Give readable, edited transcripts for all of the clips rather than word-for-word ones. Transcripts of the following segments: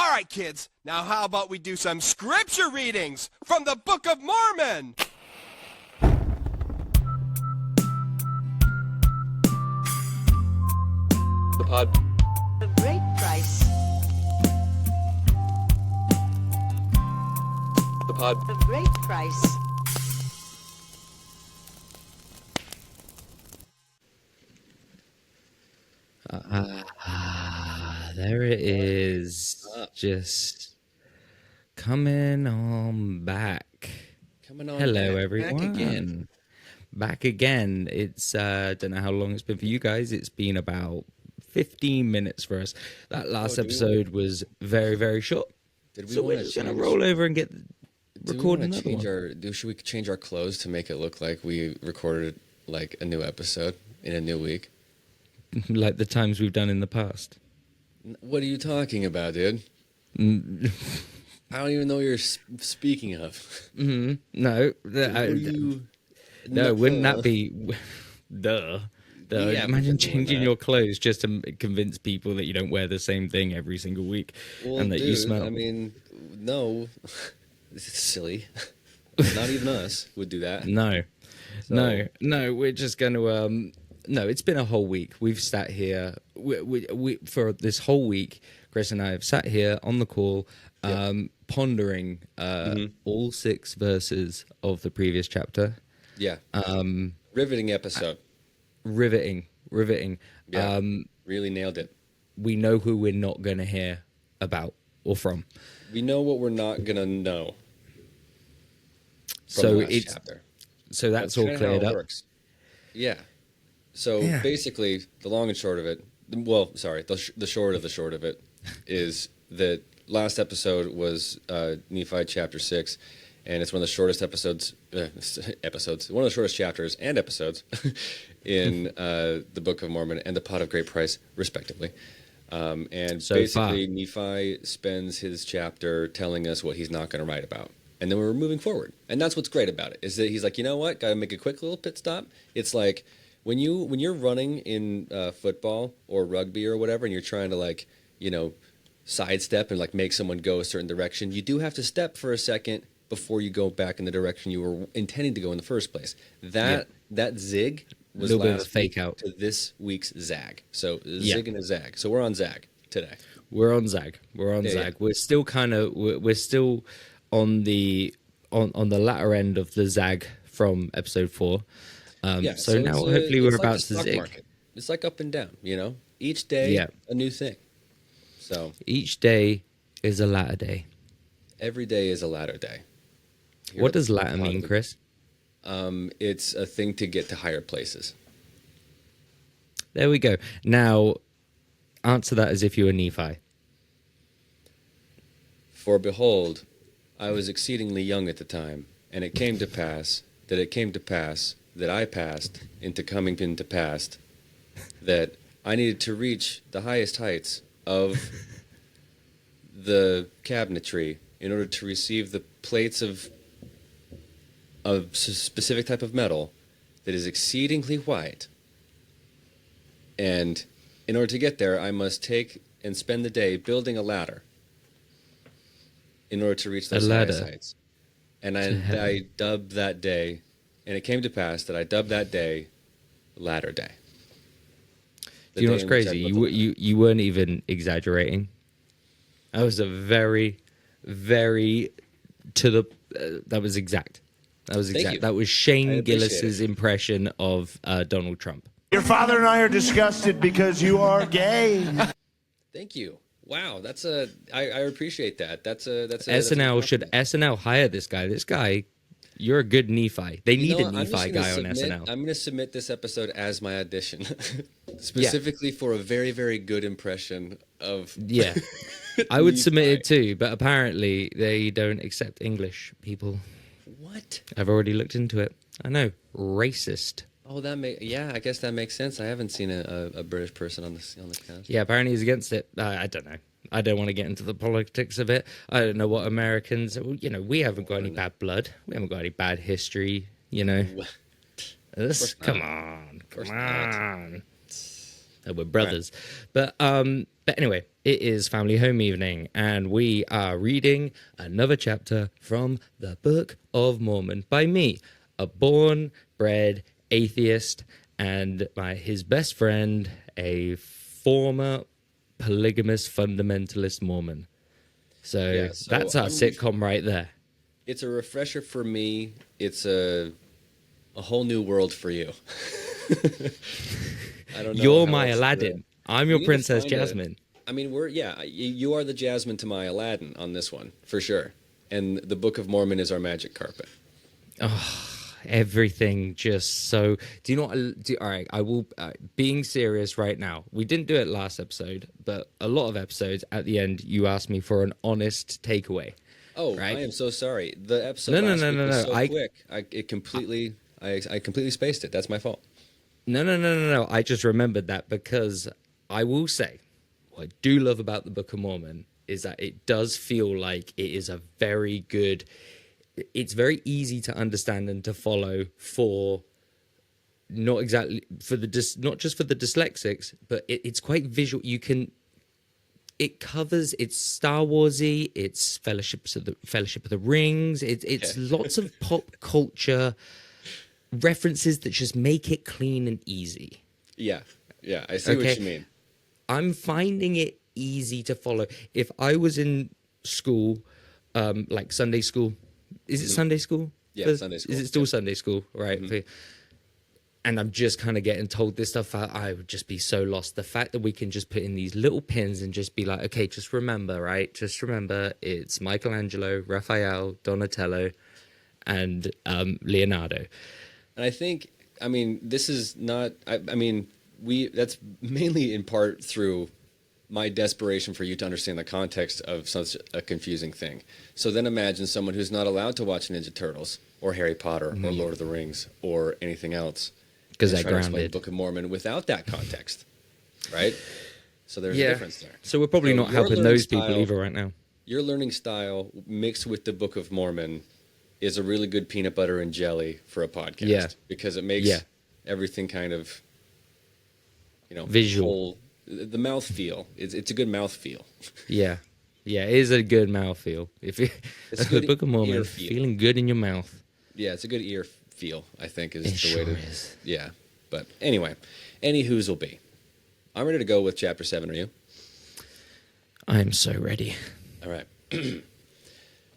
All right, kids, now how about we do some scripture readings from the Book of Mormon? The pod. A great price. The pod. A great price. There it is. Just coming on back. Coming on Hello, back, everyone. Back again. It's don't know how long it's been for you guys. It's been about 15 minutes for us. That last episode was very, very short. So we're just gonna roll over and get record another one. Should we change our clothes to make it look like we recorded like a new episode in a new week? Like the times we've done in the past. What are you talking about, dude? I don't even know what you're speaking of. Mm-hmm. No, wouldn't that be duh? Yeah, Imagine changing your clothes just to convince people that you don't wear the same thing every single week, and that you smell. I mean, no, this is silly. Not even us would do that. No. We're just going to. No, it's been a whole week. We've sat here. We for this whole week. Chris and I have sat here on the call, pondering all 6 verses of the previous chapter. Yeah. Riveting episode. Riveting. Yeah. Really nailed it. We know who we're not going to hear about or from. We know what we're not going to know. So that's all cleared up. Works. Yeah. So basically, the long and short of it, the short of the short of it is that last episode was Nephi chapter 6, and it's one of the shortest episodes, one of the shortest chapters and episodes in the Book of Mormon and the Pot of Great Price, respectively. And so basically, Nephi spends his chapter telling us what he's not going to write about. And then we're moving forward. And that's what's great about it, is that he's like, you know what, got to make a quick little pit stop. It's like when you're running in football or rugby or whatever, and you're trying to sidestep and make someone go a certain direction, you do have to step for a second before you go back in the direction you were intending to go in the first place. That zig was last fake out to this week's zag. So zig and a zag. So we're on zag today. We're on zag. Yeah. We're still we're still on the latter end of the zag from episode 4. So now hopefully we're about to zig. Market. It's like up and down, Each day, a new thing. So each day is a latter day. Every day is a latter day. What does latter mean, Chris? It's a thing to get to higher places. There we go. Now, answer that as if you were Nephi. For behold, I was exceedingly young at the time, and it came to pass that I passed into coming into past, that I needed to reach the highest heights of the cabinetry in order to receive the plates of a specific type of metal that is exceedingly white. And in order to get there, I must take and spend the day building a ladder in order to reach those highest heights. And I dubbed that day, and it came to pass that I dubbed that day Ladder Day. Do you know what's crazy? You weren't even exaggerating. That was a very, very that was exact. That was exact. That was Shane Gillis's impression of Donald Trump. Your father and I are disgusted because you are gay. Thank you. Wow, I appreciate that. SNL hire this guy? This guy, you're a good Nephi. They need a Nephi guy on SNL. I'm going to submit this episode as my audition, specifically for a very, very good impression of. Yeah, I would submit it too, but apparently they don't accept English people. What? I've already looked into it. I know, racist. Oh, I guess that makes sense. I haven't seen a British person on the cast. Yeah, apparently he's against it. I don't know. I don't want to get into the politics of it. I don't know what Americans. We haven't got any bad blood. We haven't got any bad history. Come on. Oh, we're brothers. Right. But anyway, It is Family Home Evening, and we are reading another chapter from the Book of Mormon by me, a born, bred atheist, and his best friend, a former polygamous fundamentalist Mormon. So, that's our sitcom right there. It's a refresher for me. It's a whole new world for you. I don't know. You're my Aladdin. I'm your Princess Jasmine. You are the Jasmine to my Aladdin on this one, for sure. And the Book of Mormon is our magic carpet. Oh, everything just so... Do you know what... all right, I will... being serious right now, we didn't do it last episode, but a lot of episodes, at the end, you asked me for an honest takeaway. Oh, right? I am so sorry. The episode last week was so quick. I completely spaced it. That's my fault. No. I just remembered that because I will say... What I do love about the Book of Mormon is that it does feel like it is a very good... It's very easy to understand and to follow for not just for the dyslexics, but it's quite visual. It covers, it's Star Warsy, it's Fellowship of the Rings, it's lots of pop culture references that just make it clean and easy. Yeah, I see what you mean. I'm finding it easy to follow. If I was in school, like Sunday school, is it Sunday school? Yeah, Sunday school. Is it still Sunday school? Right. Mm-hmm. And I'm just kind of getting told this stuff. I would just be so lost. The fact that we can just put in these little pins and just be like, okay, just remember, right? Just remember it's Michelangelo, Raphael, Donatello, and Leonardo. And I think, this is not, that's mainly in part through my desperation for you to understand the context of such a confusing thing. So then imagine someone who's not allowed to watch Ninja Turtles or Harry Potter or Lord of the Rings or anything else. Because they're grounded. To explain grounded. the Book of Mormon without that context, right? So there's a difference there. So we're probably not helping those people either right now. Your learning style mixed with the Book of Mormon is a really good peanut butter and jelly for a podcast. Yeah. Because it makes everything kind of, visual. The mouth feel. It's a good mouth feel. Yeah, it is a good mouth feel. It's the Book of Mormon, feeling good in your mouth. Yeah, it's a good ear feel, I think, is the way to... is. Yeah, but anyway, any who's will be. I'm ready to go with Chapter 7, are you? I am so ready. All right.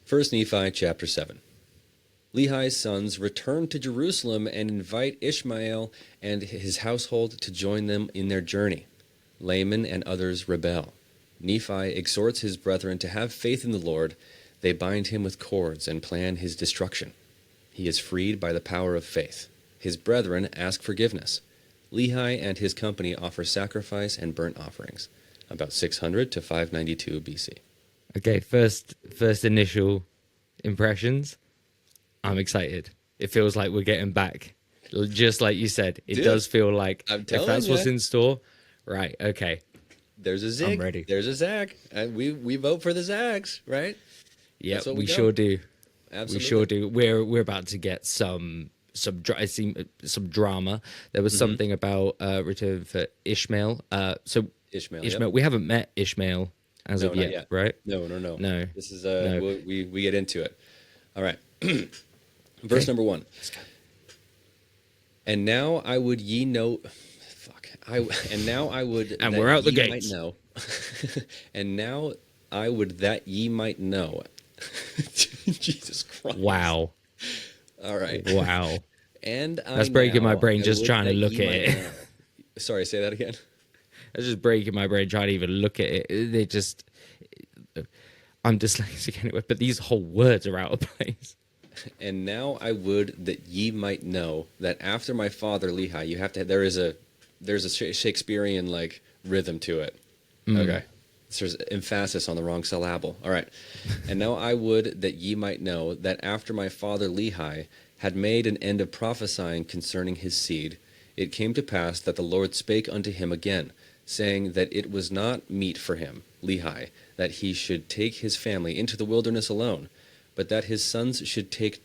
First Nephi, Chapter 7. Lehi's sons return to Jerusalem and invite Ishmael and his household to join them in their journey. Laman and others rebel. Nephi exhorts his brethren to have faith in the Lord. They bind him with cords and plan his destruction. He is freed by the power of faith. His brethren ask forgiveness. Lehi and his company offer sacrifice and burnt offerings. About 600 to 592 BC. Okay, first initial impressions. I'm excited. It feels like we're getting back. Just like you said, it does feel like if that's what's in store, right, okay. There's a zig. I'm ready. There's a zag. And we vote for the zags, right? Yeah, we sure do. Absolutely. We sure do. We're about to get some drama. There was something about return for Ishmael. Ishmael. We haven't met Ishmael as of yet, right? No. No. This is we get into it. All right. Verse number 1. Let's go. And now I would ye know. And now I would. And we're out the gates. Might know. And now I would that ye might know. Jesus Christ. Wow. All right. Wow. And that's breaking my brain just trying to look at it. Sorry, say that again. That's just breaking my brain trying to even look at it. I'm dyslexic anyway, but these whole words are out of place. And now I would that ye might know that after my father Lehi, you have to. There's a Shakespearean like rhythm to it. Okay. There's emphasis on the wrong syllable. All right. And now I would that ye might know that after my father Lehi had made an end of prophesying concerning his seed, it came to pass that the Lord spake unto him again, saying that it was not meet for him, Lehi, that he should take his family into the wilderness alone, but that his sons should take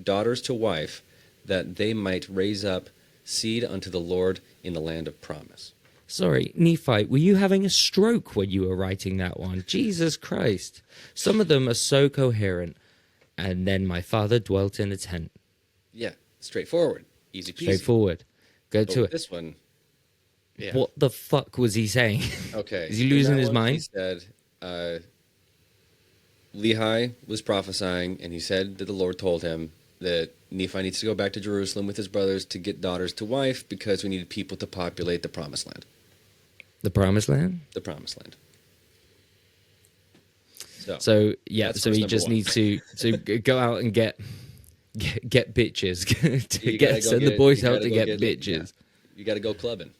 daughters to wife, that they might raise up seed unto the Lord in the land of promise. Sorry, Nephi, were you having a stroke when you were writing that one? Jesus Christ. Some of them are so coherent. And then my father dwelt in a tent. Yeah, straightforward. Easy peasy. Straightforward. Go But to with it. this one, yeah. What the fuck was he saying? Okay. Is he in losing that his one, mind? He said, Lehi was prophesying, and he said that the Lord told him that Nephi needs to go back to Jerusalem with his brothers to get daughters to wife because we needed people to populate the promised land. The promised land? The promised land. So yeah, that's so verse he number just one. needs to go out and get bitches. You gotta Send go the boys you out gotta to go get bitches. You got to go clubbing.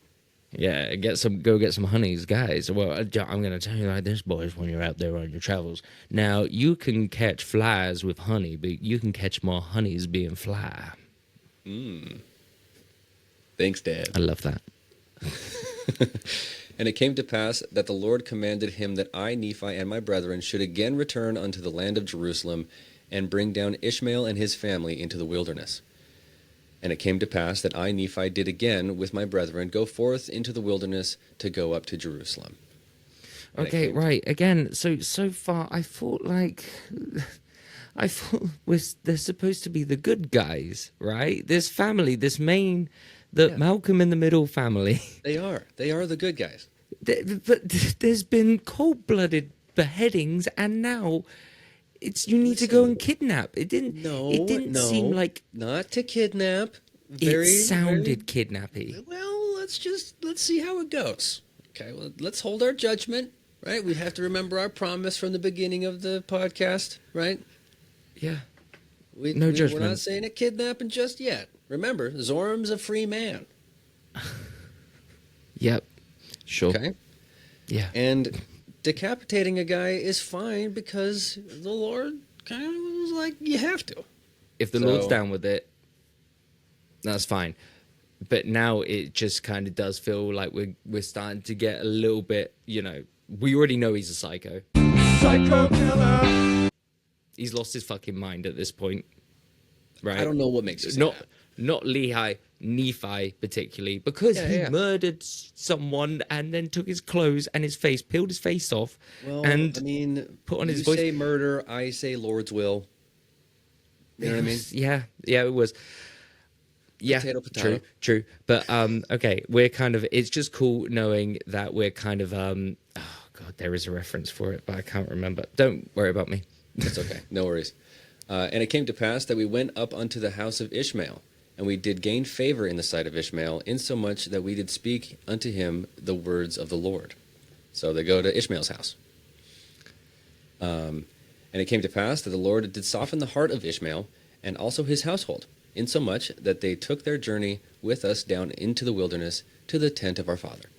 Yeah, go get some honeys, guys. Well, I'm going to tell you like this, boys, when you're out there on your travels. Now, you can catch flies with honey, but you can catch more honeys being fly. Thanks, Dad. I love that. And it came to pass that the Lord commanded him that I, Nephi, and my brethren should again return unto the land of Jerusalem and bring down Ishmael and his family into the wilderness. And it came to pass that I, Nephi, did again with my brethren go forth into the wilderness to go up to Jerusalem. And Okay, right. Again, so far, I thought they're supposed to be the good guys, right? This family, Malcolm in the Middle family. They are the good guys. But there's been cold-blooded beheadings, and now you need to go and kidnap. It didn't seem like not to kidnap. It sounded kidnappy. Well, let's see how it goes. Okay, well, let's hold our judgment, right? We have to remember our promise from the beginning of the podcast, right? Yeah. No judgment. We're not saying a kidnapping just yet. Remember, Zoram's a free man. Yep. Sure. Okay. Yeah. And decapitating a guy is fine because the Lord kind of was like, you have to. If the Lord's down with it, that's fine. But now it just kind of does feel like we're starting to get a little bit, we already know he's a psycho. Psycho killer. He's lost his fucking mind at this point. Right? I don't know what makes you say that. Not Lehi, Nephi particularly, because he murdered someone and then took his clothes and his face, peeled his face off, and put on his voice. You say murder, I say Lord's will. You know what I mean? Yeah, it was. Yeah, Potato. True. But okay, it's just cool knowing that we're kind of oh god, there is a reference for it, but I can't remember. Don't worry about me. That's okay, no worries. And it came to pass that we went up unto the house of Ishmael, and we did gain favor in the sight of Ishmael, insomuch that we did speak unto him the words of the Lord. So they go to Ishmael's house. And it came to pass that the Lord did soften the heart of Ishmael, and also his household, insomuch that they took their journey with us down into the wilderness to the tent of our father.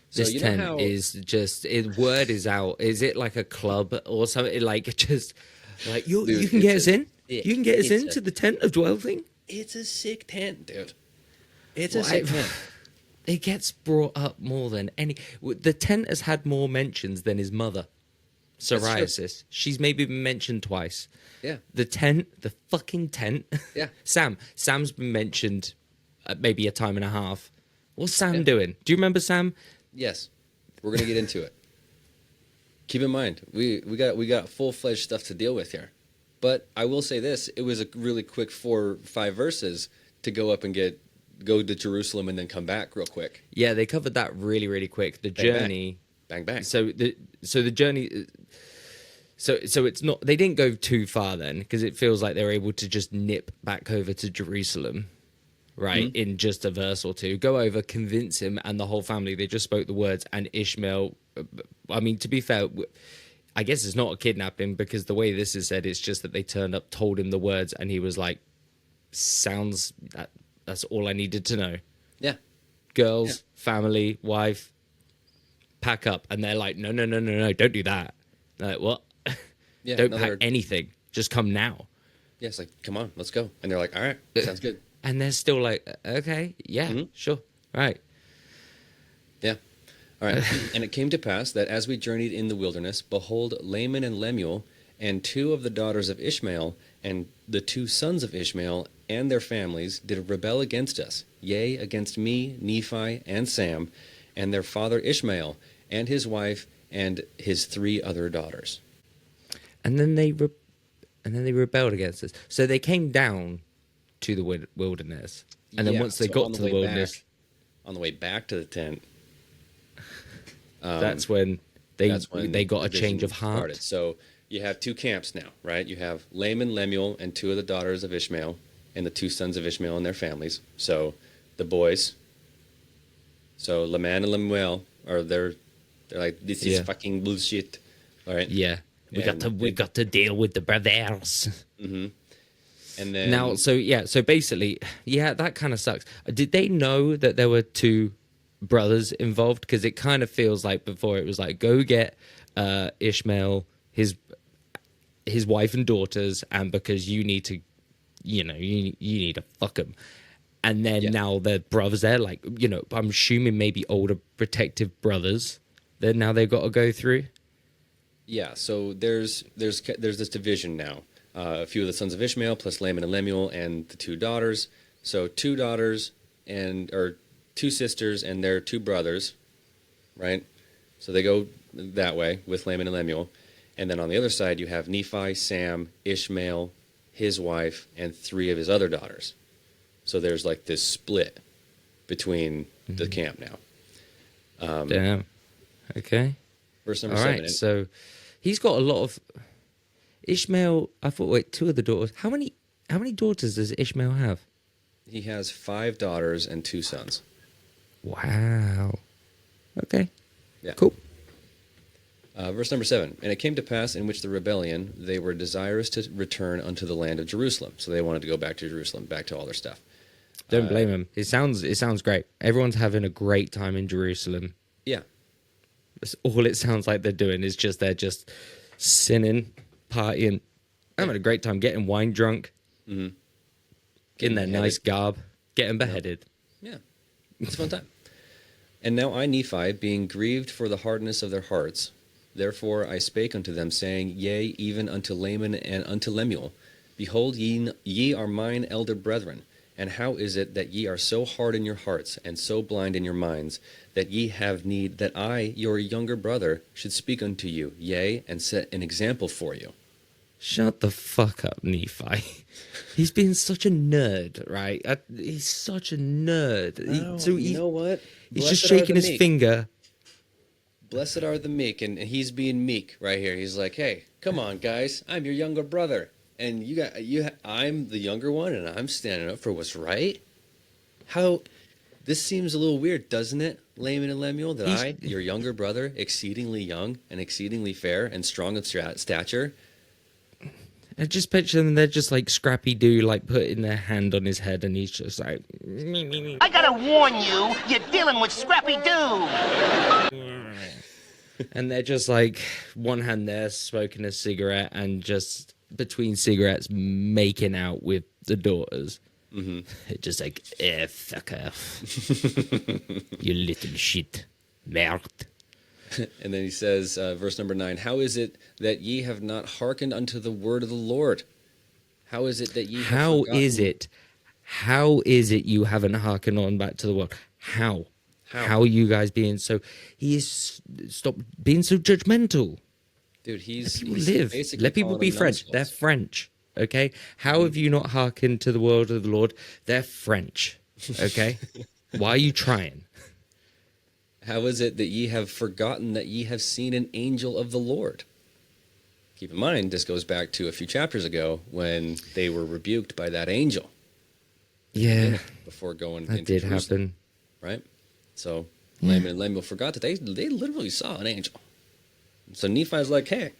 So This tent is just word is out. Is it like a club or something? Like just like you can get us in. You can get us into the tent of dwelling. It's a sick tent, dude. It's a sick tent. It gets brought up more than any. The tent has had more mentions than his mother, psoriasis. She's maybe been mentioned twice. Yeah. The fucking tent. Yeah. Sam's been mentioned maybe a time and a half. What's Sam doing? Do you remember Sam? Yes, we're gonna get into it. Keep in mind, we got full-fledged stuff to deal with here, but I will say this: it was a really quick 4 or 5 verses to go up and go to Jerusalem and then come back real quick. Yeah, they covered that really, really quick. The journey, bang. So the journey. So it's not. They didn't go too far then, because it feels like they were able to just nip back over to Jerusalem. Right, in just a verse or two, go over, convince him and the whole family. They just spoke the words, and Ishmael. I mean, to be fair, I guess it's not a kidnapping because the way this is said, it's just that they turned up, told him the words, and he was like, "Sounds that's all I needed to know." Yeah, girls, family, wife, pack up, and they're like, "No, don't do that." They're like, what? Yeah, don't pack anything. Just come now. Yeah, it's like, come on, let's go. And they're like, all right, sounds good. And they're still like, okay, yeah, sure, right. Yeah. All right. And it came to pass that as we journeyed in the wilderness, behold, Laman and Lemuel, and 2 of the daughters of Ishmael, and the 2 sons of Ishmael, and their families, did rebel against us, yea, against me, Nephi, and Sam, and their father Ishmael, and his wife, and his 3 other daughters. And then they rebelled against us. So they came down to the wilderness, and then once they got to the wilderness, on the way back to the tent, that's when they got a change of heart. Started. So you have 2 camps now, right? You have Laman, Lemuel, and 2 of the daughters of Ishmael, and the 2 sons of Ishmael and their families. So the boys. So Laman and Lemuel they're like, this is fucking bullshit. All right. Yeah. We got to deal with the brothers. Mm-hmm. And then now, so basically, that kind of sucks. Did they know that there were 2 brothers involved? Because it kind of feels like before it was like, go get Ishmael, his wife and daughters, and because you need to, you need to fuck them. And then now they're brothers. They're like, I'm assuming maybe older protective brothers. That now they've got to go through. Yeah, so there's this division now. A few of the sons of Ishmael plus Laman and Lemuel and the 2 daughters. So 2 daughters or 2 sisters and their 2 brothers, right? So they go that way with Laman and Lemuel. And then on the other side you have Nephi, Sam, Ishmael, his wife, and 3 of his other daughters. So there's like this split between the camp now. Damn. Okay. Verse number All 7. right, so he's got a lot of Ishmael. I thought, 2 of the daughters. How many daughters does Ishmael have? He has 5 daughters and 2 sons. Wow. Okay. Yeah. Cool. Verse number 7. And it came to pass in which the rebellion, they were desirous to return unto the land of Jerusalem. So they wanted to go back to Jerusalem, back to all their stuff. Don't blame him. It sounds great. Everyone's having a great time in Jerusalem. Yeah. That's all it sounds like they're doing is they're just sinning, partying, having a great time, getting wine drunk, in their nice garb, getting beheaded. Yeah. It's a fun time. And now I, Nephi, being grieved for the hardness of their hearts, therefore I spake unto them, saying, Yea, even unto Laman and unto Lemuel, behold, ye are mine elder brethren. And how is it that ye are so hard in your hearts, and so blind in your minds, that ye have need that I, your younger brother, should speak unto you, yea, and set an example for you? Shut the fuck up, Nephi. He's being such a nerd, right? He's such a nerd. You know what? He's just shaking his finger. Blessed are the meek, and he's being meek right here. He's like, hey, come on, guys. I'm your younger brother. And I'm the younger one, and I'm standing up for what's right. This seems a little weird, doesn't it, Laman and Lemuel? That I, your younger brother, exceedingly young and exceedingly fair and strong of stature. I just picture them. They're just like Scrappy Doo, like putting their hand on his head, and he's just like. I gotta warn you, you're dealing with Scrappy Doo. And they're just like one hand there, smoking a cigarette, and just between cigarettes making out with the daughters. Mm-hmm. It's just like, fuck off. You little shit. Merde. And then he says, verse number 9, how is it that ye have not hearkened unto the word of the Lord? How is it that ye have forgotten? How is it you haven't hearkened on back to the word? How are you guys being so... Stop being so judgmental. Dude, Let people be French. They're French, okay? How have you not hearkened to the word of the Lord? They're French, okay? Why are you trying? How is it that ye have forgotten that ye have seen an angel of the Lord? Keep in mind, this goes back to a few chapters ago when they were rebuked by that angel. Yeah. Before going that into did Jerusalem, happen. right? So Laman and Lemuel forgot that they literally saw an angel. So Nephi's like, hey,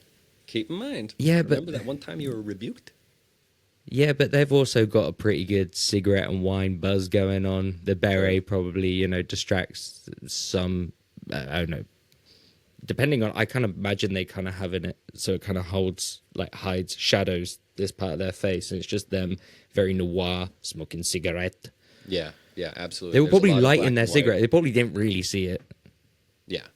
keep in mind. Yeah, remember that one time you were rebuked? Yeah, but they've also got a pretty good cigarette and wine buzz going on. The beret probably, distracts some, I don't know. Depending on, I kind of imagine they kind of having it, so it kind of hides, shadows this part of their face, and it's just them, very noir, smoking cigarette. Yeah, absolutely. They were probably lighting their cigarette. They probably didn't really see it. Yeah,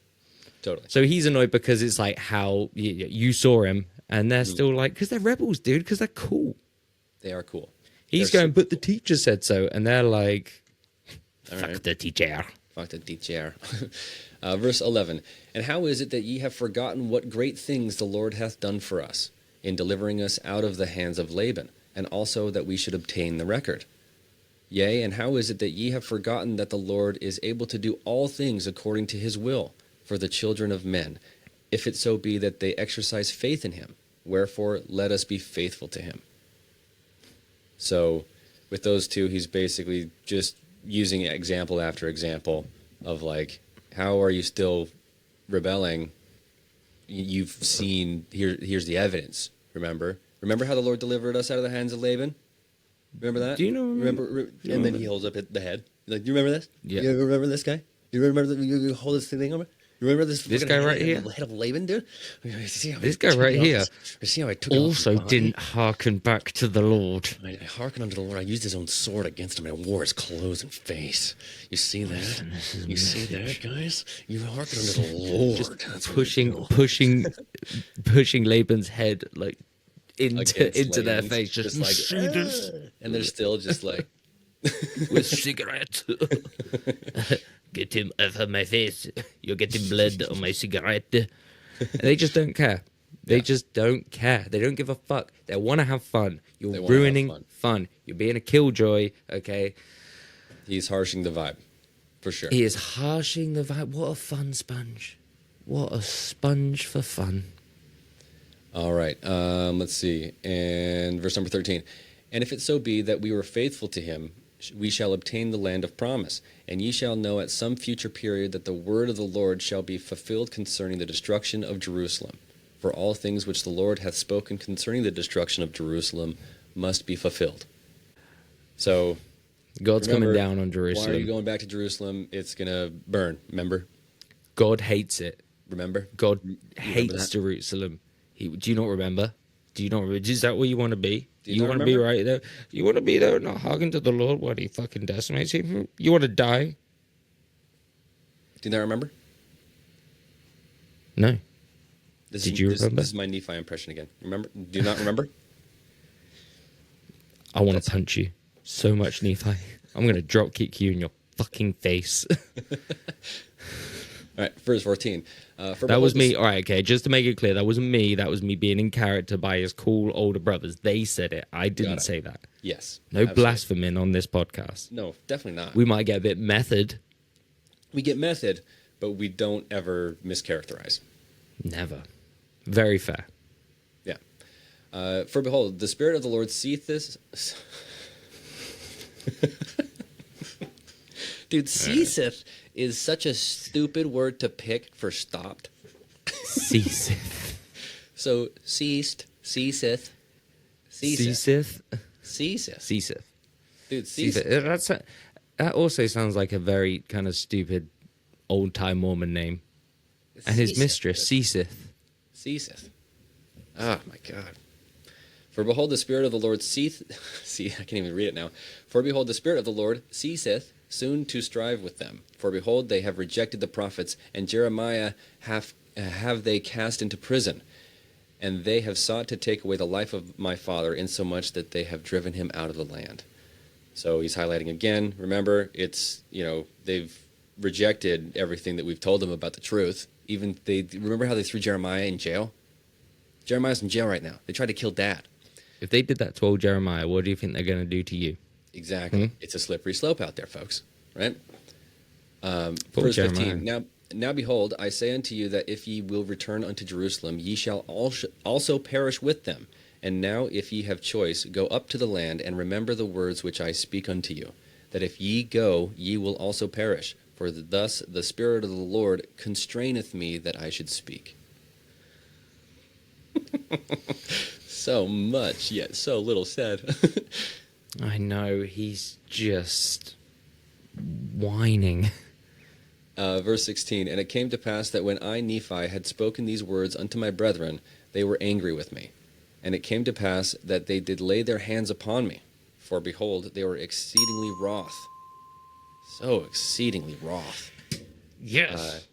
totally. So he's annoyed because it's like how you saw him, and they're still like, because they're rebels, dude, because they're cool. They are cool. He's going, but the teacher said so. And they're like, fuck the teacher. Fuck the teacher. Verse 11. And how is it that ye have forgotten what great things the Lord hath done for us, in delivering us out of the hands of Laban, and also that we should obtain the record? Yea, and how is it that ye have forgotten that the Lord is able to do all things according to his will for the children of men, if it so be that they exercise faith in him? Wherefore, let us be faithful to him. So, with those two, he's basically just using example after example of like, how are you still rebelling? You've seen, here's the evidence. Remember how the Lord delivered us out of the hands of Laban? Remember that? Do you know? Remember? And then he holds up the head. He's like, do you remember this? Yeah. You remember this guy? You remember you hold this thing over? You remember this guy right here? The head of Laban, dude? This guy right here also didn't hearken back to the Lord. I hearkened unto the Lord. I used his own sword against him. I wore his clothes and face. You see that? You see that, guys? You hearkened unto the Lord. Pushing Laban's head like into their Laban's, face, just like, see this and they're still just like with cigarette. Get him off of my face. You're getting blood on my cigarette. And they just don't care. They just don't care. They don't give a fuck. They want to have fun. You're ruining fun. You're being a killjoy, okay? He's harshing the vibe, for sure. He is harshing the vibe. What a fun sponge. What a sponge for fun. All right, let's see. And verse number 13. And if it so be that we were faithful to him, we shall obtain the land of promise. And ye shall know at some future period that the word of the Lord shall be fulfilled concerning the destruction of Jerusalem. For all things which the Lord hath spoken concerning the destruction of Jerusalem must be fulfilled. So, God's coming down on Jerusalem. Why are you going back to Jerusalem? It's going to burn, remember? God hates it. Remember? God hates Jerusalem. Do you not remember? Do you not remember? Is that where you want to be? You want to be right there? You want to be there, not hearken to the Lord while he fucking decimates you? You want to die? Do you not remember? No. Did you remember? This is my Nephi impression again. Remember? Do you not remember? I want to punch you so much, Nephi. I'm going to drop kick you in your fucking face. All right, verse 14. That was me. All right, okay, just to make it clear, that wasn't me. That was me being in character by his cool older brothers. They said it. I didn't say that. Yes. No absolutely. Blaspheming on this podcast. No, definitely not. We might get a bit method. We get method, but we don't ever mischaracterize. Never. Very fair. Yeah. For behold, the Spirit of the Lord seeth this... Dude, ceaseth is such a stupid word to pick for stopped. Ceaseth. So, ceased, ceaseth, ceaseth. Ceaseth. Ceaseth. Dude, ceaseth. That also sounds like a very kind of stupid old-time Mormon name. And his mistress, ceaseth. Ceaseth. Oh, my God. For behold, the Spirit of the Lord I can't even read it now. For behold, the Spirit of the Lord ceaseth soon to strive with them. For behold, they have rejected the prophets, and Jeremiah have they cast into prison. And they have sought to take away the life of my father, insomuch that they have driven him out of the land. So he's highlighting again. Remember, they've rejected everything that we've told them about the truth. Even remember how they threw Jeremiah in jail? Jeremiah's in jail right now. They tried to kill Dad. If they did that to old Jeremiah, what do you think they're going to do to you? Exactly. It's a slippery slope out there, folks. Right? Verse 15. Now behold, I say unto you that if ye will return unto Jerusalem, ye shall also perish with them. And now if ye have choice, go up to the land, and remember the words which I speak unto you, that if ye go, ye will also perish. For thus the Spirit of the Lord constraineth me that I should speak. So much, yet so little said. I know, he's just whining. Verse 16, and it came to pass that when I, Nephi, had spoken these words unto my brethren, they were angry with me. And it came to pass that they did lay their hands upon me. For behold, they were exceedingly wroth. So exceedingly wroth. Yes.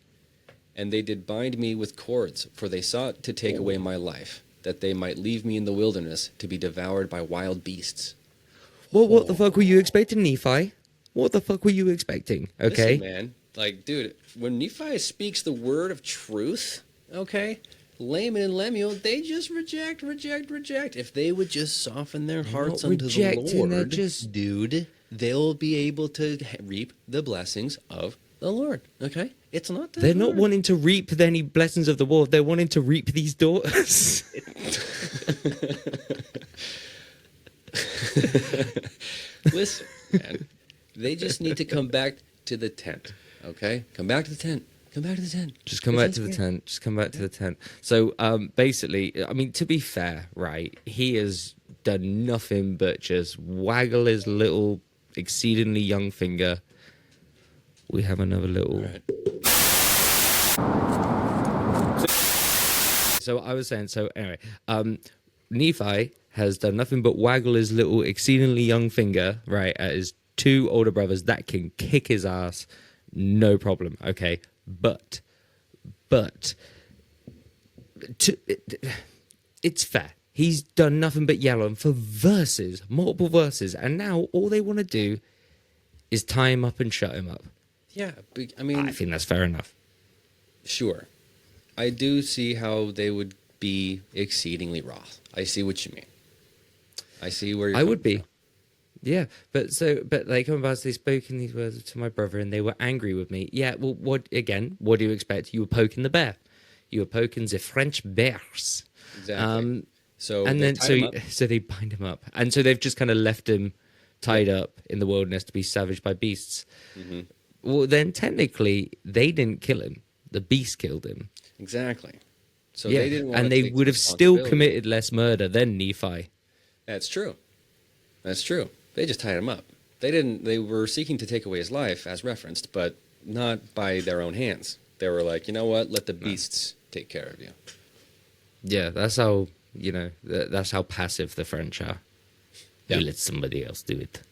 And they did bind me with cords, for they sought to take away my life, that they might leave me in the wilderness to be devoured by wild beasts. Well, what the fuck were you expecting, Nephi? What the fuck were you expecting? Okay. Listen, man, Like, dude, when Nephi speaks the word of truth, okay, Laman and Lemuel, they just reject. If they would just soften their hearts unto the Lord, dude, they'll be able to reap the blessings of the Lord. Okay, it's not that They're hard. not wanting to reap any blessings of the world. They're wanting to reap these daughters. Listen, man, they just need to come back to the tent. Okay, come back to the tent. Come back to the tent. Just come back to the tent. Just come back to the tent. So basically, I mean, to be fair, right, he has done nothing but just waggle his little exceedingly young finger. We have another little... Right. So I was saying, anyway, Nephi has done nothing but waggle his little exceedingly young finger, right, at his two older brothers that can kick his ass, no problem, okay? But it's fair. He's done nothing but yell on for verses, multiple verses, and now all they want to do is tie him up and shut him up. Yeah, I mean, I think that's fair enough. Sure. I do see how they would be exceedingly wroth. I see what you mean. I see where you're I would coming be. from. Yeah, but they come about, they spoke in these words to my brother and they were angry with me. Yeah, well, what do you expect? You were poking the bear. You were poking the French bears. Exactly. So they bind him up. And so they've just kind of left him tied up in the wilderness to be savaged by beasts. Mm-hmm. Well, then technically they didn't kill him. The beast killed him. Exactly. So yeah, they didn't want and to they take would have still responsibility. committed less murder than Nephi. That's true. That's true. They just tied him up. They were seeking to take away his life, as referenced, but not by their own hands. They were like, you know what? Let the beasts take care of you. Yeah, that's how, that's how passive the French are. Yeah. You let somebody else do it.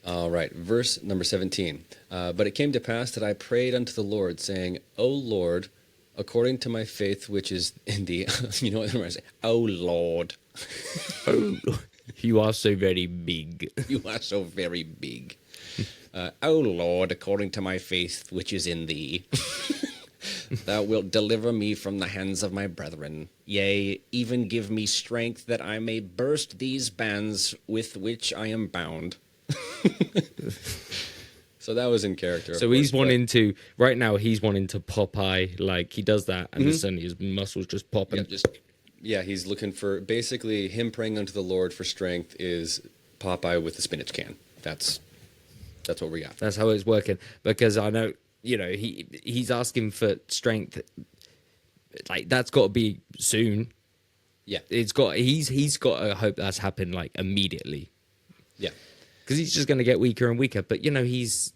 All right, verse number 17. But it came to pass that I prayed unto the Lord, saying, O Lord, according to my faith which is in thee. You know what I say? O Lord. Oh, you are so very big. You are so very big. O Lord, according to my faith which is in thee, thou wilt deliver me from the hands of my brethren. Yea, even give me strength that I may burst these bands with which I am bound. So that was in character. So he's wanting to, right now, he's wanting to Popeye, like he does that, and suddenly his muscles just pop. And Yeah, he's looking for, basically, him praying unto the Lord for strength is Popeye with the spinach can. That's what we got. That's how it's working. Because I know, he's asking for strength. Like, that's got to be soon. Yeah. He's got to hope that's happened, like, immediately. Yeah. Because he's just going to get weaker and weaker. But, he's,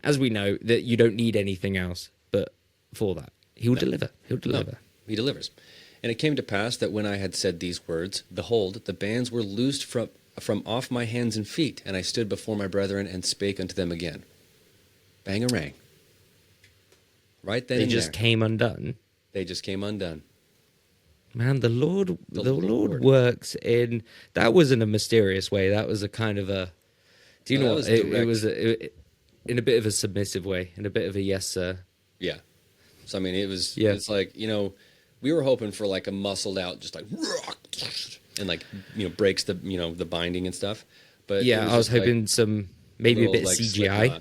as we know, that you don't need anything else but for that. He'll deliver. He'll deliver. No, he delivers. And it came to pass that when I had said these words, behold, the bands were loosed from off my hands and feet, and I stood before my brethren and spake unto them again. Bang-a-rang. Right then They and just there. came undone. They just came undone. Man, the Lord works in. That wasn't a mysterious way. That was a kind of a. Do you know what? It was in a bit of a submissive way, in a bit of a yes, sir. Yeah. So I mean, it was. Yeah. It's like, we were hoping for like a muscled out, just like, and like breaks the the binding and stuff. But Yeah, I was hoping some maybe a bit of like, CGI.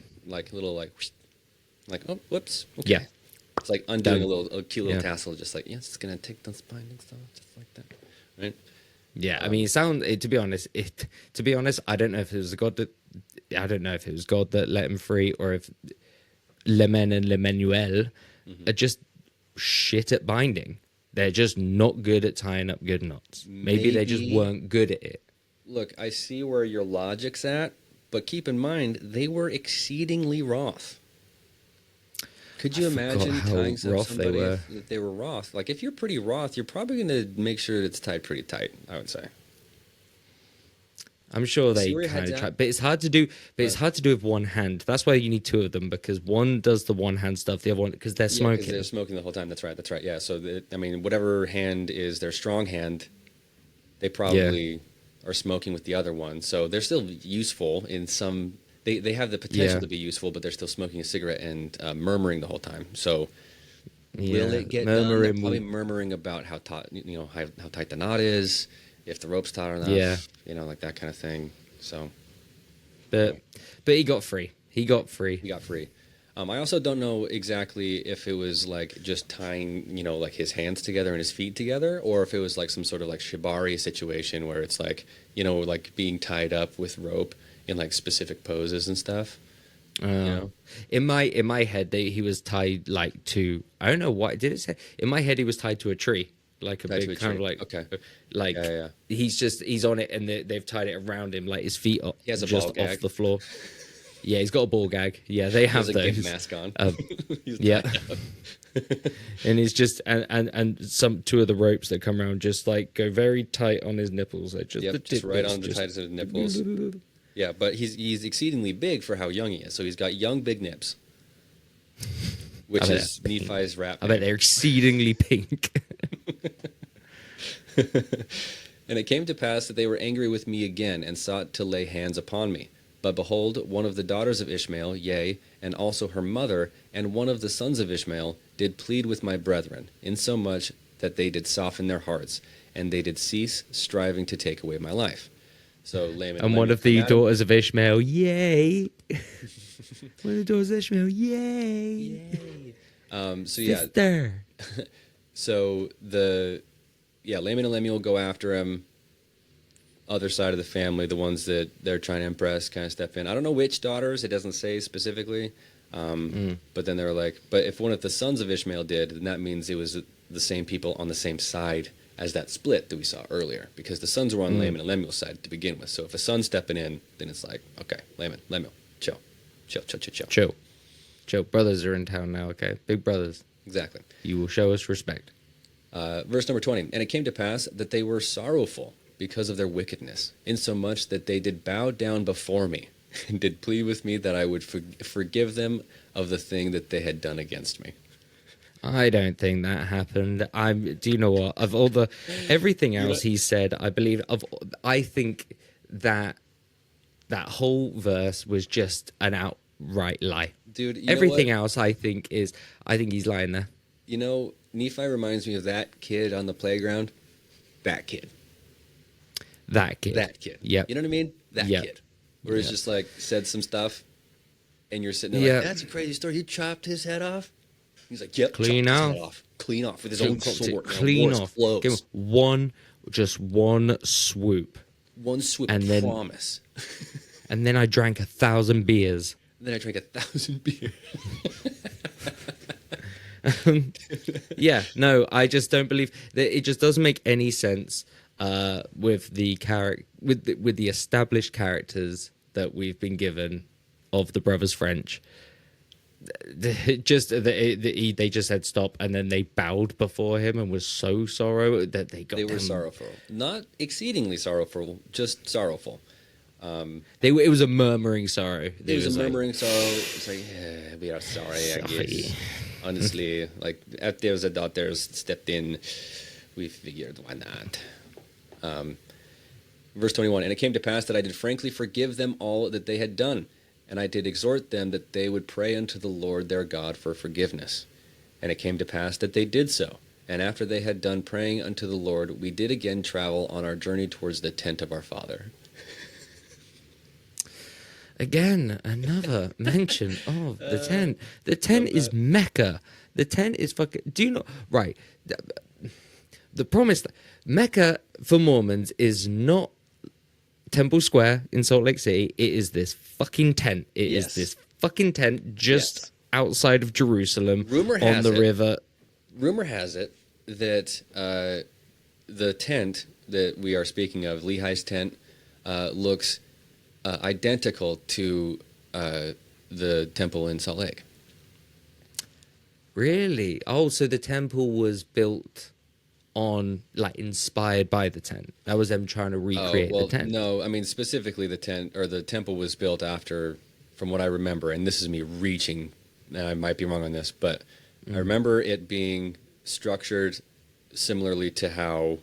Oh, whoops. Okay. Yeah. It's like undoing Done. a cute little Yeah. tassel, just like, yes, it's gonna take those binding stuff, just like that, right? Yeah, I mean, to be honest, I don't know if it was God that let him free, or if Lemen and Lemuel are just shit at binding. They're just not good at tying up good knots. Maybe they just weren't good at it. Look, I see where your logic's at, but keep in mind they were exceedingly wroth. Could you imagine how tying wroth somebody they were. if they were wroth? Like, if you're pretty wroth, you're probably going to make sure it's tied pretty tight, I would say. I'm sure they See where your kind head's of try, at? but it's hard to do. But it's hard to do with one hand. That's why you need two of them, because one does the one hand stuff, the other one because they're Yeah, 'cause smoking. they're smoking the whole time. That's right. Yeah. So, whatever hand is their strong hand, they probably are smoking with the other one. So they're still useful in some they have the potential Yeah. to be useful, but they're still smoking a cigarette and murmuring the whole time. So Yeah, will it get done? They're murmuring probably will- murmuring about how taut, how tight the knot is, if the rope's taut enough, Yeah. like that kind of thing. So but he got free. He got free. he got free. I also don't know exactly if it was like just tying, like his hands together and his feet together, or if it was like some sort of like shibari situation where it's like, like being tied up with rope in like specific poses and stuff. In my head, he was tied like to, I don't know what did it say. In my head, he was tied to a tree, like a Tied to big a kind of tree. like Okay. like Yeah. he's on it, and they've tied it around him, like his feet are He has a just ball gag. off the floor. Yeah, he's got a ball gag. Yeah, they He have has a those. gimp mask on. He's Yeah, tied up. and he's just and some two of the ropes that come around just like go very tight on his nipples. Like just the Yep, just tip right bits on the just- tightest of his nipples. Yeah, but he's exceedingly big for how young he is. So he's got young big nips, which I bet is Nephi's rap. I bet they're exceedingly pink. And it came to pass that they were angry with me again, and sought to lay hands upon me. But behold, one of the daughters of Ishmael, yea, and also her mother, and one of the sons of Ishmael, did plead with my brethren, insomuch that they did soften their hearts, and they did cease striving to take away my life. So Laman And one of the daughters of Ishmael, yay! One of the daughters of Ishmael, yay! So yeah, Sister. so Laman and Lemuel go after him. Other side of the family, the ones that they're trying to impress, kind of step in. I don't know which daughters. It doesn't say specifically. But then they were like, but if one of the sons of Ishmael did, then that means it was the same people on the same side as that split that we saw earlier. Because the sons were on Laman and Lemuel's side to begin with. So if a son's stepping in, then it's like, okay, Laman, Lemuel, chill. Chill. Brothers are in town now, okay? Big brothers. Exactly. You will show us respect. Verse number 20. And it came to pass that they were sorrowful because of their wickedness, insomuch that they did bow down before me, and did plead with me that I would forgive them of the thing that they had done against me. I don't think that happened. Do you know what? Of all the everything else he said, I think that whole verse was just an outright lie. Dude, Everything else, I think he's lying there. Nephi reminds me of that kid on the playground. That kid. That kid. Yep. You know what I mean? That Yep. kid. Where he's just like said some stuff, and you're sitting there Yep. like, that's a crazy story. He chopped his head off. He's like, yep, Clean chopped his off. head off. Clean off with his own sword. Clean Wars off. flows. Give him one swoop. One swoop, And then- promise. And then I drank 1,000 beers. And then I drank 1,000 beers. Yeah, no, I just don't believe that. It just doesn't make any sense with the with the established characters that we've been given of the brothers French. They just said stop, and then they bowed before him and was so sorrow that they got. They were sorrowful, not exceedingly sorrowful, just sorrowful. It was a murmuring sorrow. It was a murmuring sorrow. It's like, yeah, we are sorry, I guess. Honestly, like after the daughters stepped in, we figured why not. Verse 21, and it came to pass that I did frankly forgive them all that they had done, and I did exhort them that they would pray unto the Lord their God for forgiveness. And it came to pass that they did so. And after they had done praying unto the Lord, we did again travel on our journey towards the tent of our father. Again, another mention of the tent. The tent is Mecca. The tent is fucking. Do you know? Right. The promised Mecca for Mormons is not Temple Square in Salt Lake City. It is this fucking tent. It is Yes. this fucking tent just outside of Jerusalem Rumor on has the it- river. Rumor has it that the tent that we are speaking of, Lehi's tent, looks identical to the temple in Salt Lake. Really? Oh, so the temple was built on, like, inspired by the tent. That was them trying to recreate the tent. No, I mean specifically the tent or the temple was built after, from what I remember, and this is me reaching, and I might be wrong on this, but I remember it being structured similarly to how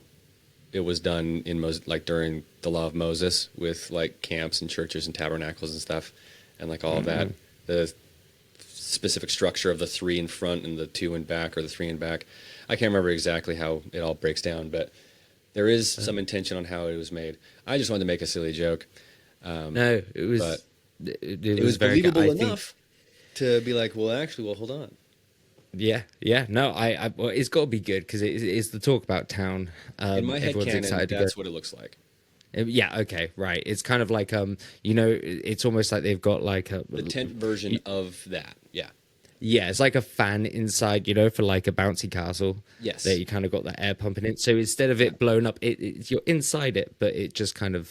it was done in like during the Law of Moses with like camps and churches and tabernacles and stuff. and like all of that, the specific structure of the 3 in front and the 2 in back, or the 3 in back. I can't remember exactly how it all breaks down, but there is some intention on how it was made. I just wanted to make a silly joke. No, it was. But It was very good. believable I think- enough to be like, well, actually, well, hold on. Yeah, yeah. No, well, it's got to be good because it's the talk about town. In my head everyone's canon, excited to that's go. what it looks like. Yeah. Okay. Right. It's kind of like it's almost like they've got like The tent version of that. Yeah. Yeah, it's like a fan inside, for like a bouncy castle. Yes. That you kind of got the air pumping in. So instead of it blown up, you're inside it, but it just kind of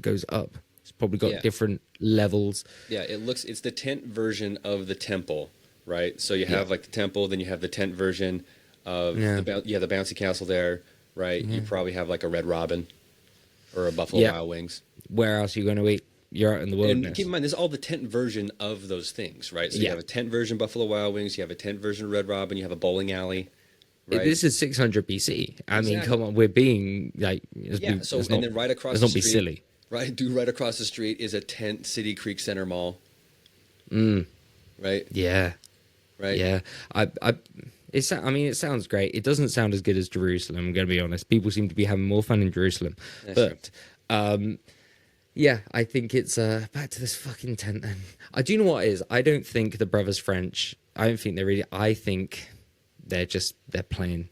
goes up. It's probably got different levels. Yeah, it's the tent version of the temple, right? So you have like the temple, then you have the tent version of the bouncy castle there, right? You probably have like a Red Robin or a Buffalo Wild Wings. Where else are you going to eat? You're out in the wilderness. And keep in mind, this is all the tent version of those things, right? So you have a tent version Buffalo Wild Wings, you have a tent version of Red Robin, you have a bowling alley, right? This is 600 BC. I mean, come on, we're being like... and then right across let's the not be street, silly. Right across the street is a tent City Creek Center Mall. Right? Yeah. Right? Yeah. It sounds great. It doesn't sound as good as Jerusalem, I'm going to be honest. People seem to be having more fun in Jerusalem. That's but... yeah, I think it's back to this fucking tent then. I do know what it is. I don't think the brothers French, I don't think they're really, I think they're playing.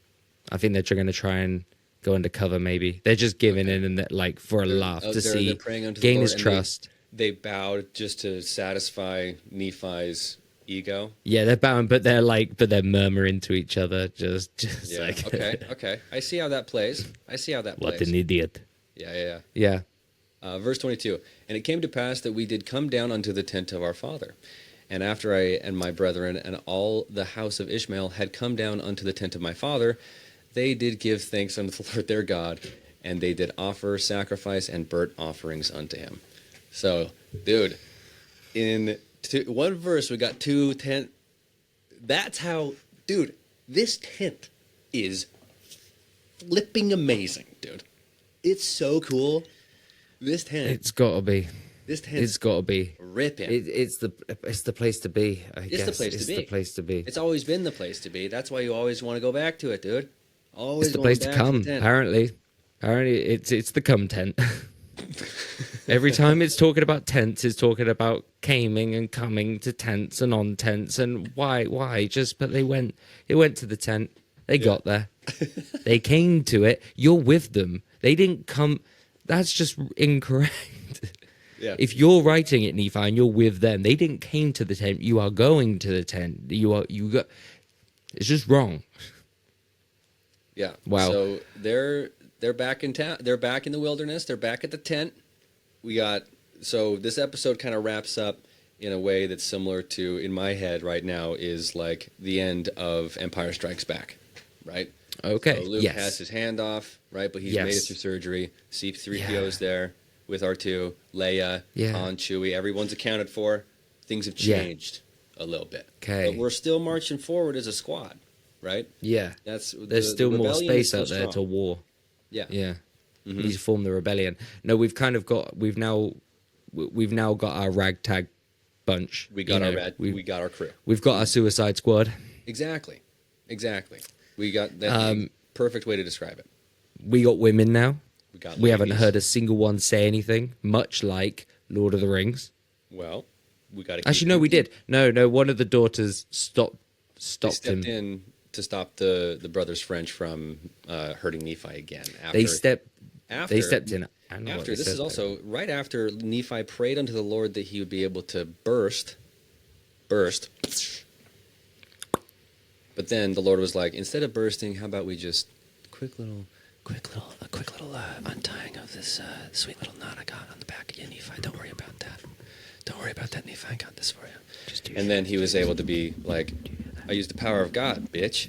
I think they're going to try and go undercover maybe. They're just giving in and like for a laugh to see, gain his trust. They bowed just to satisfy Nephi's ego. Yeah, they're bowing, but they're murmuring to each other. Just like. Okay. I see how that plays. What an idiot. Yeah. Verse 22, and it came to pass that we did come down unto the tent of our father. And after I and my brethren and all the house of Ishmael had come down unto the tent of my father, they did give thanks unto the Lord their God, and they did offer sacrifice and burnt offerings unto him. So, dude, in one verse we got 2 tent. That's how, dude, this tent is flipping amazing, dude. It's so cool. This tent. It's got to be. This tent. It's got to be. Ripping. It's the place to be, I guess. The place to be. It's always been the place to be. That's why you always want to go back to it, dude. Always it's the place to come, apparently. Apparently, it's the cum tent. Every time it's talking about tents, it's talking about caming and coming to tents and on tents. And why? But it went to the tent. They got there. They came to it. You're with them. They didn't come... That's just incorrect. Yeah. If you're writing it, Nephi, and you're with them, they didn't came to the tent. You are going to the tent. It's just wrong. Yeah. Wow. So they're back in town. They're back in the wilderness. They're back at the tent. So this episode kind of wraps up in a way that's similar to, in my head right now, is like the end of Empire Strikes Back, right? Okay. So Luke has his hand off, right? But he's made it through surgery. C-3PO's there with R2, Leia, Han, Chewie. Everyone's accounted for. Things have changed a little bit. Okay. But we're still marching forward as a squad, right? Yeah. There's still more space out there to war. Yeah. Yeah. Mm-hmm. Need to form the rebellion. No, we've now got our ragtag bunch. We got our crew. We've got our Suicide Squad. Exactly. We got that perfect way to describe it. We got women now. We haven't ladies. heard a single one say anything, much like Lord of the Rings. Well, we got to. Actually, no, we did. No, one of the daughters stopped stepped him. in to stop the brothers French from hurting Nephi again. They stepped in. After this is also right after Nephi prayed unto the Lord that he would be able to burst. But then the Lord was like, instead of bursting, how about we just quick little untying of this sweet little knot I got on the back of you, Nephi. Don't worry about that. Nephi. I got this for you. And then he was able to be like, I used the power of God, bitch.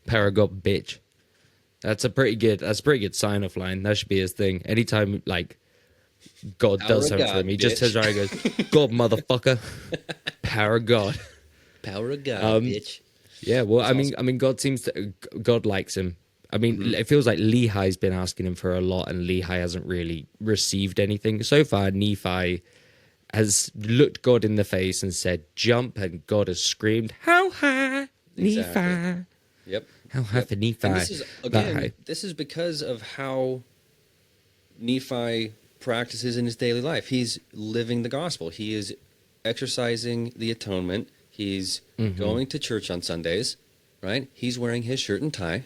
Power of God, bitch. That's a pretty good sign-off line. That should be his thing. Anytime like God does something for him, he just turns around and goes, "God, motherfucker." Power of God. Power of God, bitch. Yeah, well, I mean, God likes him. I mean, it feels like Lehi's been asking him for a lot, and Lehi hasn't really received anything so far. Nephi has looked God in the face and said, "Jump," and God has screamed, "How high, Nephi?" Exactly. Yep. How high for Nephi? And this is, again, this is because of how Nephi practices in his daily life. He's living the gospel. He is exercising the atonement. He's going to church on Sundays, right? He's wearing his shirt and tie,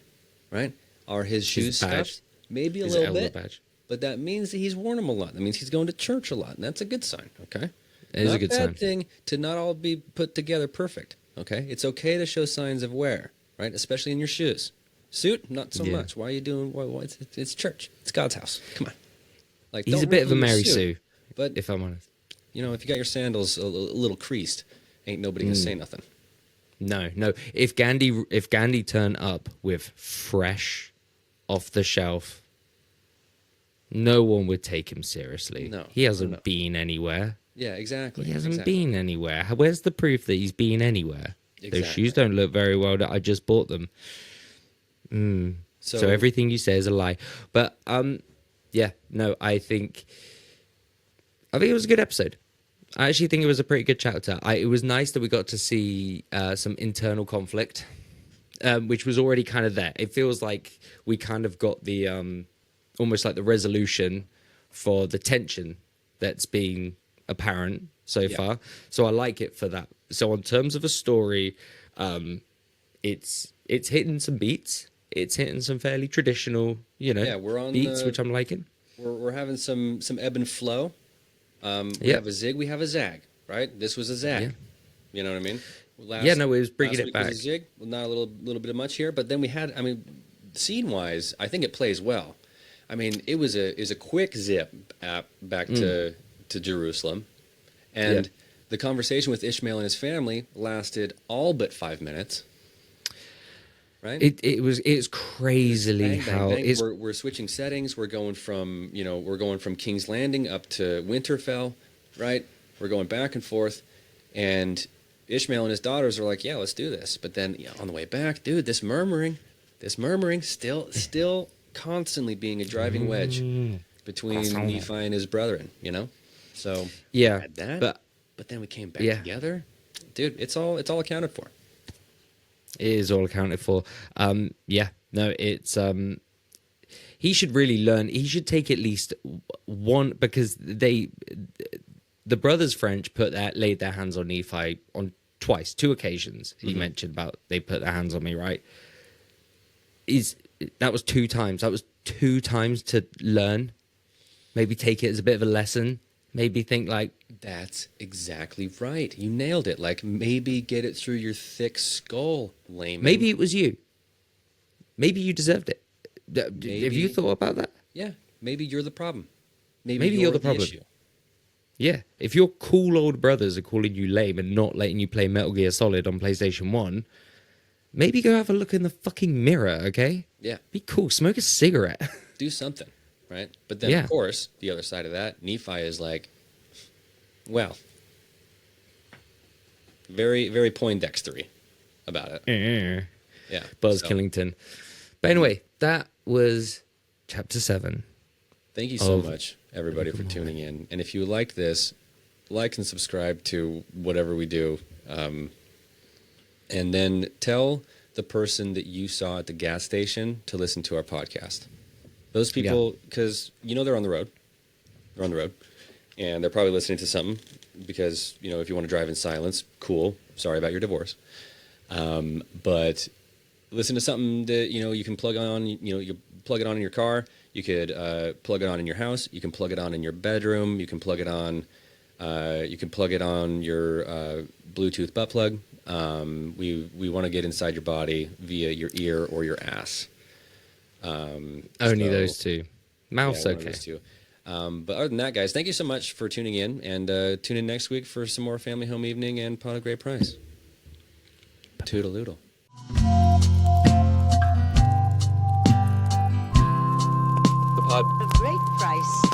right? Are his shoes scuffed? Maybe a little bit. Badge. But that means that he's worn them a lot. That means he's going to church a lot, and that's a good sign, okay? It is a good sign. Not a bad thing to not all be put together perfect, okay? It's okay to show signs of wear, right? Especially in your shoes. Suit, not so much. Why are you doing? Why it's church. It's God's house. Come on. Like, he's a bit of a Mary Sue, Sue, but if I'm honest. You know, if you got your sandals a little creased, ain't nobody gonna say nothing. No. If Gandhi turned up with fresh, off the shelf, no one would take him seriously. No, he hasn't been anywhere. Yeah, exactly. He hasn't been anywhere. Where's the proof that he's been anywhere? Those shoes don't look very well. I just bought them. So everything you say is a lie. But yeah, no, I think it was a good episode. I actually think it was a pretty good chapter. It was nice that we got to see some internal conflict, which was already kind of there. It feels like we kind of got the almost like the resolution for the tension that's been apparent so far. So I like it for that. So in terms of a story, it's hitting some beats. It's hitting some fairly traditional, we're on beats, which I'm liking. We're having some ebb and flow. We have a zig, we have a zag, right? This was a zag. Yeah. You know what I mean? It was bringing it back. Was a zig. Well, not a little bit of much here, but then we had. I mean, scene-wise, I think it plays well. I mean, it was a quick zip back to Jerusalem, and the conversation with Ishmael and his family lasted all but 5 minutes. Right? It's crazily bang, how bang. We're switching settings. We're going from King's Landing up to Winterfell, right? We're going back and forth, and Ishmael and his daughters are like, "Yeah, let's do this." But then on the way back, dude, this murmuring, still constantly being a driving wedge between Nephi and his brethren. So had that, but then we came back together, dude. It's all accounted for. It is all accounted for. It's he should really learn. He should take at least one, because the brothers French laid their hands on Nephi on two occasions. He mentioned about they put their hands on me, right? That was 2 times. That was 2 times to learn. Maybe take it as a bit of a lesson. Maybe think like, that's exactly right. You nailed it. Like, maybe get it through your thick skull, layman. Maybe it was you. Maybe you deserved it. Have you thought about that? Yeah. Maybe you're the problem. Maybe you're the problem. Issue. Yeah. If your cool old brothers are calling you lame and not letting you play Metal Gear Solid on PlayStation 1, maybe go have a look in the fucking mirror, okay? Yeah. Be cool. Smoke a cigarette. Do something. Right? But then, of course, the other side of that, Nephi is like, well, very, very Poindextery about it. Yeah. Buzz Killington. But anyway, that was chapter 7. Thank you so much, everybody, for tuning in. And if you liked this, like and subscribe to whatever we do. And then tell the person that you saw at the gas station to listen to our podcast. Those people, because, they're on the road. They're on the road. And they're probably listening to something because, if you want to drive in silence, cool. Sorry about your divorce. But listen to something that, you can plug on, you plug it on in your car. You could plug it on in your house. You can plug it on in your bedroom. You can plug it on your Bluetooth butt plug. We want to get inside your body via your ear or your ass. Only those two. Mouth's okay. Those two. But other than that, guys, thank you so much for tuning in, and tune in next week for some more Family Home Evening and Pot of Great Price. Toodle-oodle. A great price.